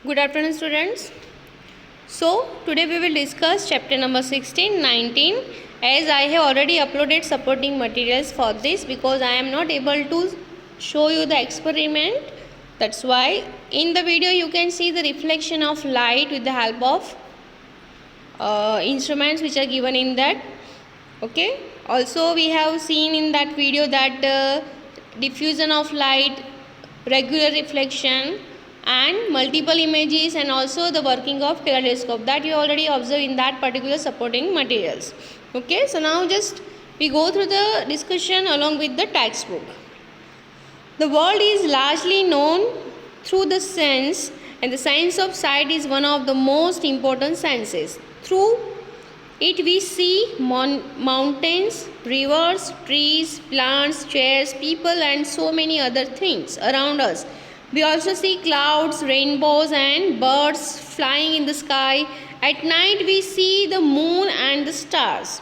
Good afternoon, students. So today we will discuss chapter number 16, 19. As I have already uploaded supporting materials for this because I am not able to show you the experiment. That's why in the video you can see the reflection of light with the help of instruments which are given in that. Okay. Also we have seen in that video that diffusion of light, regular reflection and multiple images, and also the working of kaleidoscope that you already observe in that particular supporting materials. Okay, so now just we go through the discussion along with the textbook. The world is largely known through the sense, and the sense of sight is one of the most important senses. Through it we see mountains, rivers, trees, plants, chairs, people and so many other things around us. We also see clouds, rainbows and birds flying in the sky. At night we see the moon and the stars.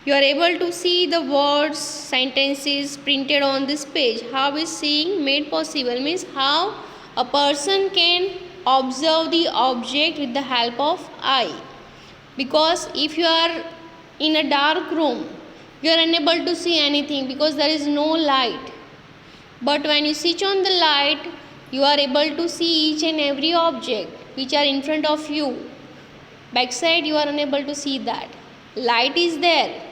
You are able to see the words, sentences printed on this page. How is seeing made possible? Means how a person can observe the object with the help of eye. Because if you are in a dark room, you are unable to see anything because there is no light. But when you switch on the light, you are able to see each and every object which are in front of you. Backside you are unable to see that. Light is there,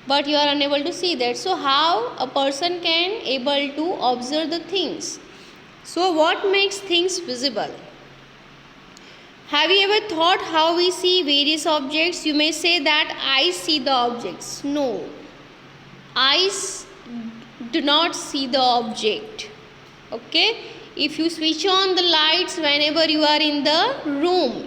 but you are unable to see that. So how a person can able to observe the things? So what makes things visible? Have you ever thought how we see various objects? You may say that eyes see the objects. No, eyes do not see the object. Okay, if you switch on the lights whenever you are in the room,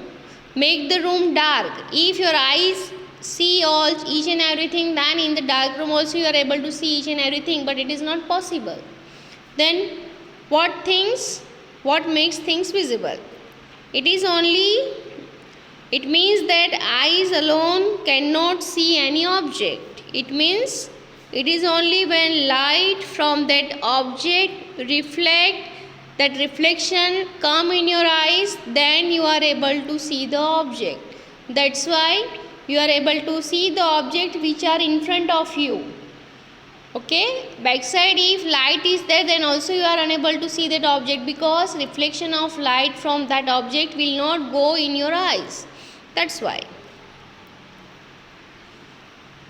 make the room dark. If your eyes see each and everything, then in the dark room also you are able to see each and everything, but it is not possible. Then what makes things visible? It means that eyes alone cannot see any object. It means it is only when light from that object reflect, that reflection come in your eyes, then you are able to see the object. That's why you are able to see the object which are in front of you. Okay, backside if light is there, then also you are unable to see that object because reflection of light from that object will not go in your eyes. That's why.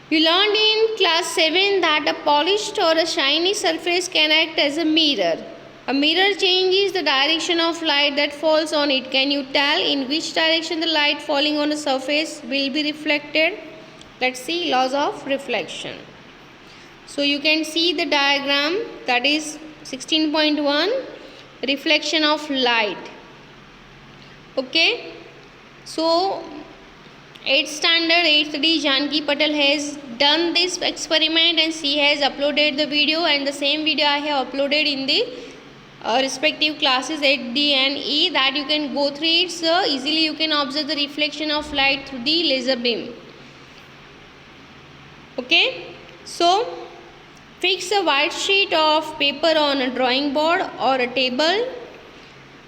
You learned in class 7 that a polished or a shiny surface can act as a mirror. A mirror changes the direction of light that falls on it. Can you tell in which direction the light falling on a surface will be reflected? Let's see laws of reflection. So you can see the diagram, that is 16.1, reflection of light. Okay, so 8th standard 8th D Janki Patel has done this experiment and she has uploaded the video, and the same video I have uploaded in the respective classes 8D and E, that you can go through it. So easily you can observe the reflection of light through the laser beam. Okay, so fix a white sheet of paper on a drawing board or a table.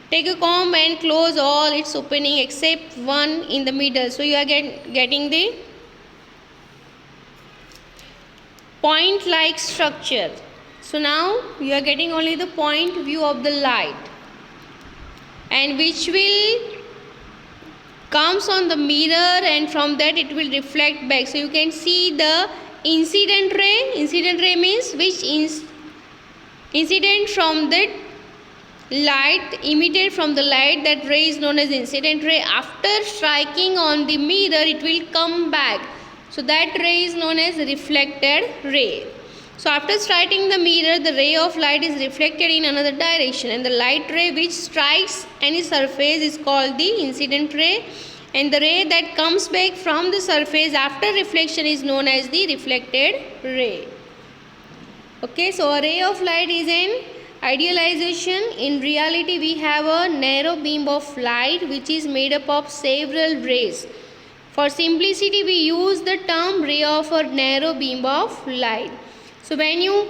Take a comb and close all its opening except one in the middle. So you are getting the point-like structure. So now you are getting only the point view of the light, and which will comes on the mirror, and from that it will reflect back. So you can see the incident ray. Incident ray means which incident from that light, emitted from the light, that ray is known as incident ray. After striking on the mirror it will come back, so that ray is known as reflected ray. So after striking the mirror, the ray of light is reflected in another direction, and the light ray which strikes any surface is called the incident ray, and the ray that comes back from the surface after reflection is known as the reflected ray. Okay, so a ray of light is an idealization. In reality we have a narrow beam of light which is made up of several rays. For simplicity we use the term ray of a narrow beam of light. So when you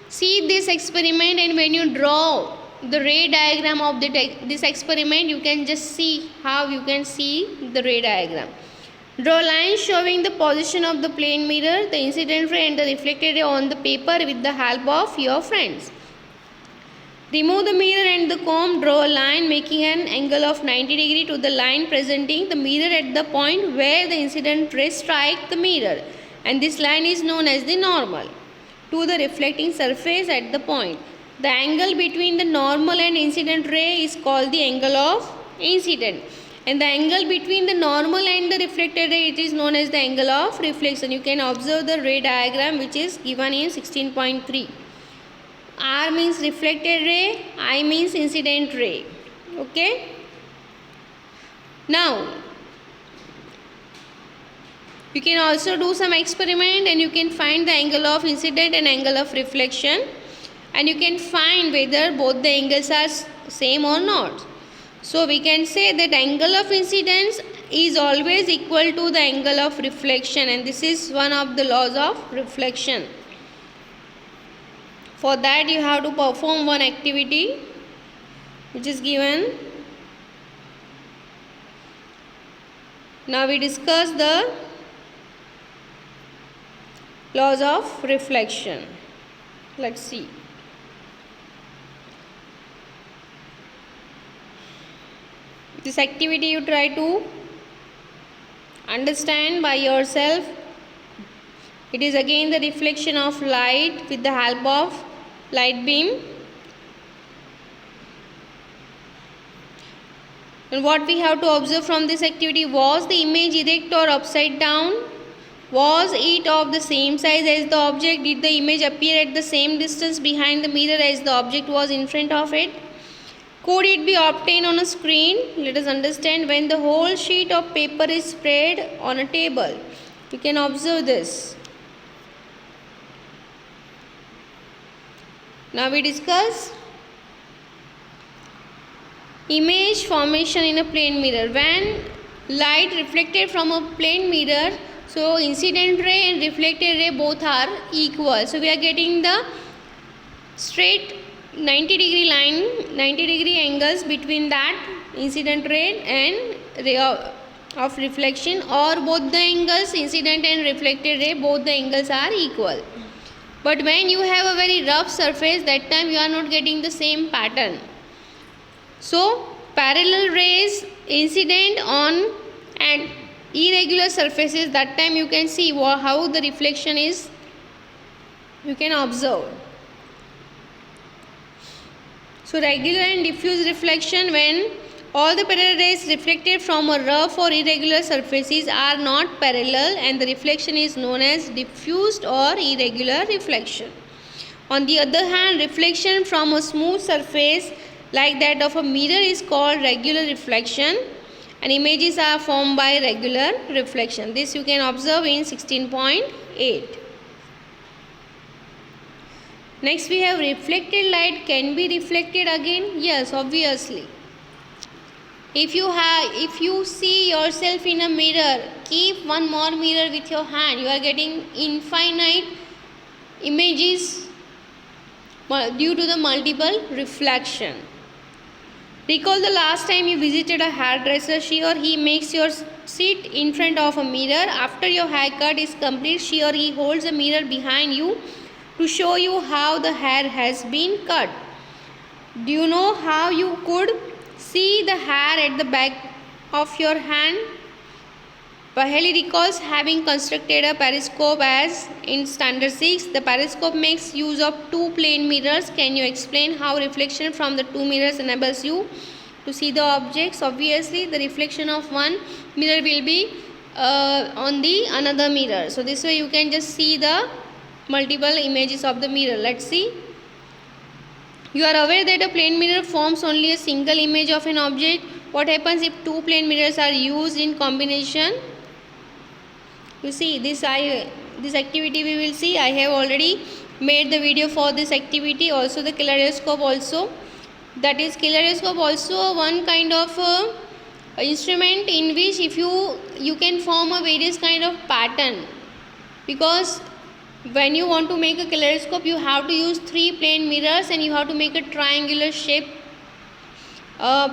see this experiment and when you draw the ray diagram of this experiment, you can just see how you can see the ray diagram. Draw lines showing the position of the plane mirror, the incident ray and the reflected ray on the paper with the help of your friends. Remove the mirror and the comb. Draw a line making an angle of 90 degree to the line presenting the mirror at the point where the incident ray strike the mirror, and this line is known as the normal to the reflecting surface at the point. The angle between the normal and incident ray is called the angle of incident, and the angle between the normal and the reflected ray, it is known as the angle of reflection. You can observe the ray diagram which is given in 16.3. R means reflected ray, I means incident ray. Okay. Now you can also do some experiment and you can find the angle of incident and angle of reflection, and you can find whether both the angles are same or not. So we can say that angle of incidence is always equal to the angle of reflection, and this is one of the laws of reflection. For that you have to perform one activity which is given. Now we discuss the laws of reflection. Let's see. This activity you try to understand by yourself. It is again the reflection of light with the help of light beam. And what we have to observe from this activity: was the image erect or upside down? Was it of the same size as the object? Did the image appear at the same distance behind the mirror as the object was in front of it? Could it be obtained on a screen? Let us understand. When the whole sheet of paper is spread on a table, you can observe this. Now we discuss image formation in a plane mirror. When light reflected from a plane mirror, so incident ray and reflected ray both are equal. So we are getting the straight 90 degree line, 90 degree angles between that incident ray and ray of reflection, or both the angles, incident and reflected ray, both the angles are equal. But when you have a very rough surface, that time you are not getting the same pattern. So parallel rays incident on and irregular surfaces, that time you can see how the reflection is, you can observe. So regular and diffuse reflection: when all the parallel rays reflected from a rough or irregular surfaces are not parallel, and the reflection is known as diffused or irregular reflection. On the other hand, reflection from a smooth surface like that of a mirror is called regular reflection, and images are formed by regular reflection. This you can observe in 16.8. Next we have reflected light can be reflected again. Yes, obviously. If you see yourself in a mirror, keep one more mirror with your hand. You are getting infinite images due to the multiple reflection. Recall the last time you visited a hairdresser. She or he makes you sit in front of a mirror. After your haircut is complete, she or he holds a mirror behind you to show you how the hair has been cut. Do you know how you could see the hair at the back of your hand? Paheli recalls having constructed a periscope as in standard 6. The periscope makes use of two plane mirrors. Can you explain how reflection from the two mirrors enables you to see the objects? Obviously, the reflection of one mirror will be on the another mirror. So this way you can just see the multiple images of the mirror. Let's see. You are aware that a plane mirror forms only a single image of an object. What happens if two plane mirrors are used in combination? You see, this activity we will see. I have already made the video for this activity. Also the kaleidoscope also. That is, kaleidoscope also one kind of instrument in which if you can form a various kind of pattern, because when you want to make a kaleidoscope, you have to use 3 plane mirrors and you have to make a triangular shape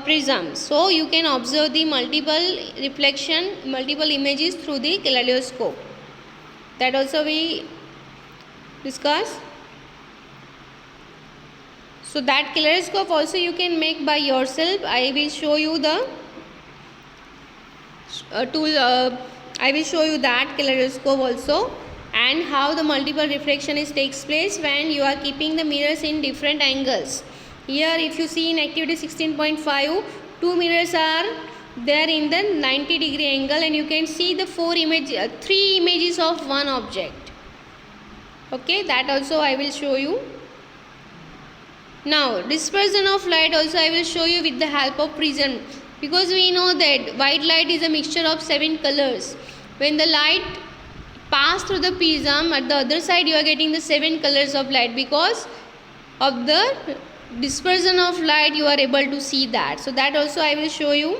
prism. So you can observe the multiple images through the kaleidoscope. That also we discuss. So that kaleidoscope also you can make by yourself. I will show you the tool. I will show you that kaleidoscope also, and how the multiple reflection takes place when you are keeping the mirrors in different angles. Here if you see in activity 16.5, 2 mirrors are there in the 90-degree angle, and you can see the 3 images of one object. Okay, that also I will show you. Now dispersion of light also I will show you with the help of prism, because we know that white light is a mixture of 7 colors. When the light pass through the prism, at the other side you are getting the 7 colors of light. Because of the dispersion of light you are able to see that. So that also I will show you.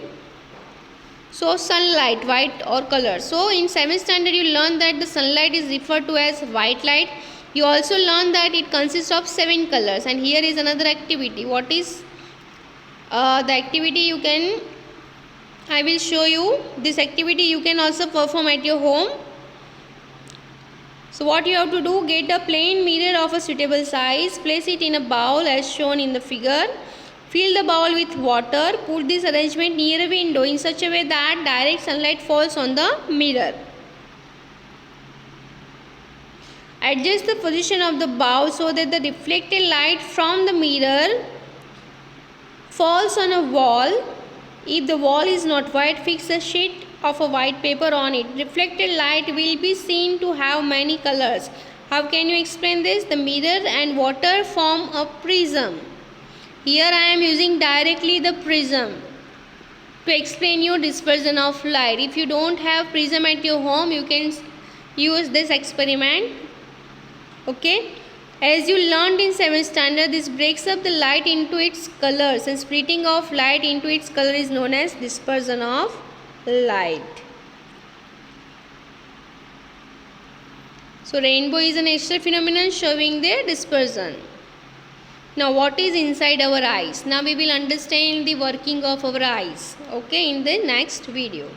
So sunlight, white or color. So in 7th standard you learn that the sunlight is referred to as white light. You also learn that it consists of 7 colors. And here is another activity. What is the activity? I will show you. This activity you can also perform at your home. So what you have to do, get a plain mirror of a suitable size, place it in a bowl as shown in the figure. Fill the bowl with water. Put this arrangement near a window in such a way that direct sunlight falls on the mirror. Adjust the position of the bowl so that the reflected light from the mirror falls on a wall. If the wall is not white, fix a sheet of a white paper on it. Reflected light will be seen to have many colors. How can you explain this? The mirror and water form a prism. Here I am using directly the prism to explain you dispersion of light. If you don't have prism at your home, you can use this experiment. Okay. As you learned in 7th standard, this breaks up the light into its colors, and splitting of light into its color is known as dispersion of light. So rainbow is a natural phenomenon showing their dispersion. Now what is inside our eyes? Now we will understand the working of our eyes, okay, in the next video.